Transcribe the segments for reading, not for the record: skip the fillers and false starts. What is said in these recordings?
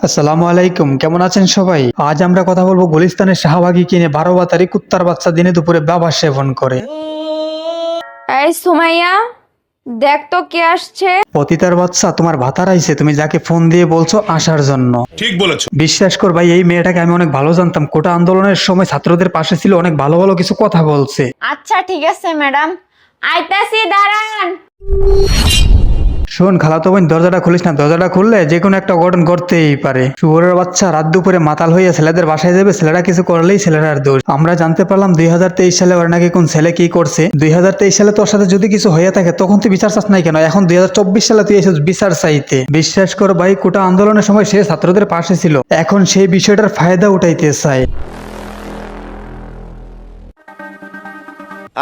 আসসালামু আলাইকুম, কেমন আছেন সবাই? আজ আমরা কথা বলবো গুলিস্তানের শাহবাগী কিনে 12 বাতারি কুত্তার বাচ্চা দিনে দুপুরে বাবা সেবন করে। এই সুমাইয়া, দেখ তো কে আসছে। পতিতার বাচ্চা, তোমার ভাতার আইছে, তুমি যাকে ফোন দিয়ে বলছো আসার জন্য। ঠিক বলেছো। বিশ্বাস কর ভাই, এই মেয়েটাকে আমি অনেক ভালো জানতাম। কোটা আন্দোলনের সময় ছাত্রদের পাশে ছিল, অনেক ভালো ভালো কিছু কথা বলছে। আচ্ছা ঠিক আছে ম্যাডাম, আইতাছি, দাঁড়ান। শোন খালাতো বোন, দরজাটা খুলিস না। দরজাটা খুললে যে কোনো একটা অঘটন ঘটতেই পারে। শুয়োরের বাচ্চা রাত দুপুরে মাতাল হইয়া ছেলেদের বাসায় যাবে, ছেলেরা কিছু করলেই ছেলেরার দোষ। আমরা জানতে পারলাম 2023 সালে ওর নাকি কোন ছেলে কি করছে। 2023 সালে তোর সাথে যদি কিছু হয়ে থাকে তখন তুই বিচার চাস নাই কেন? এখন 2024 সালে তুই এসেছিস বিচার চাইতে। বিশ্বাস কর ভাই, কোটা আন্দোলনের সময় সে ছাত্রদের পাশে ছিল, এখন সেই বিষয়টার ফায়দা উঠাইতে চায়।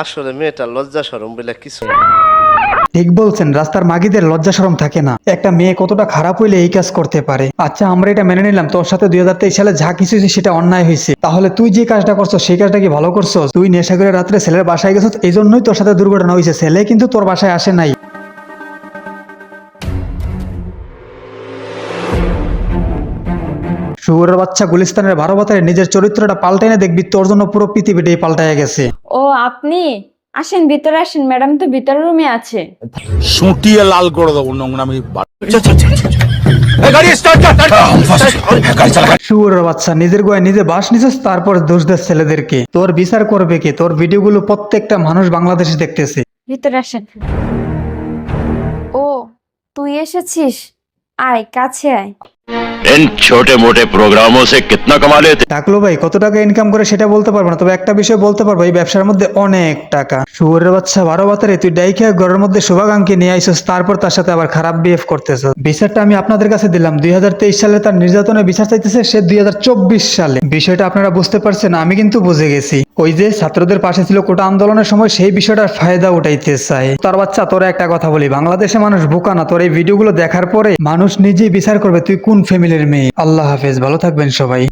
আসলে মেয়েটা লজ্জা শরম বলে কিছু না। ঠিক বলছেন, রাস্তার মাগিদের লজ্জা শরম থাকে না। একটা মেয়ে কতটা খারাপ হইলে এই কাজ করতে পারে। আচ্ছা আমরা এটা মেনে নিলাম, তোর সাথে 2023 সালে যা কিছু হয়েছে সেটা অন্যায় হয়েছে। তাহলে তুই যে কাজটা করছো সেই কাজটা কি ভালো করছো? তুই নেশা করে রাত্রে ছেলের বাসায় গেছিস, এই জন্যই তোর সাথে দুর্ঘটনা হয়েছে। ছেলে কিন্তু তোর বাসায় আসে নাই। শুয়োরের বাচ্চা, গুলিস্তানের 12 বাতারে নিজের চরিত্রটা পাল্টাইনে দেখবি তোর জন্য পুরো পৃথিবীটাই পাল্টাইয়া গেছে। ও আপনি আসেন, ভিতরে আসেন। ম্যাডাম তো ভিতরের রুমে আছে। সুটিয়ে লাল করে দেবো নোংরামি। শুয়োরের বাচ্চা, নিজের গোয়ায় নিজে বাস নিছিস, তারপর দোষ দেশ ছেলেদেরকে। তোর বিচার করবে কে? তোর ভিডিওগুলো প্রত্যেকটা মানুষ বাংলাদেশে দেখতেছে। ভিতরে আসেন। ও তুই এসেছিস, আয় কাছে আয়। इन छोटे मोटे प्रोग्रामों से कितना कमा लेते ডাকলো ভাই, কত টাকা ইনকাম করে সেটা বলতে পারবো না, তবে একটা বিষয় বলতে পারবো, এই ব্যবসার মধ্যে অনেক টাকা। শুয়োরের বাচ্চা, 12 বাতারে তুই ডাইকা ঘরের মধ্যে শুভাকাঙ্ক্ষী নিয়ে আইসস, তারপর তার সাথে আবার খারাপ বিহেভ করতেছ। বিচারটা আমি আপনাদের কাছে দিলাম। 2023 সালে তার নির্যাতনের বিচার চাইতেছে সে 2024 সালে। বিষয়টা আপনারা বুঝতে পারছেন? আমি কিন্তু বুঝে গেছি। ওই যে ছাত্রদের পাশে ছিল কোটা আন্দোলনের সময়, সেই বিষয়টার ফায়দা উঠাইতে চায়। তার বাচ্চা, তোরা একটা কথা বলি, বাংলাদেশে মানুষ বোকা না। তোর এই ভিডিওগুলো দেখার পরে মানুষ নিজেই বিচার করবে তুই কোন ফ্যামিলির মেয়ে। আল্লাহ হাফেজ, ভালো থাকবেন সবাই।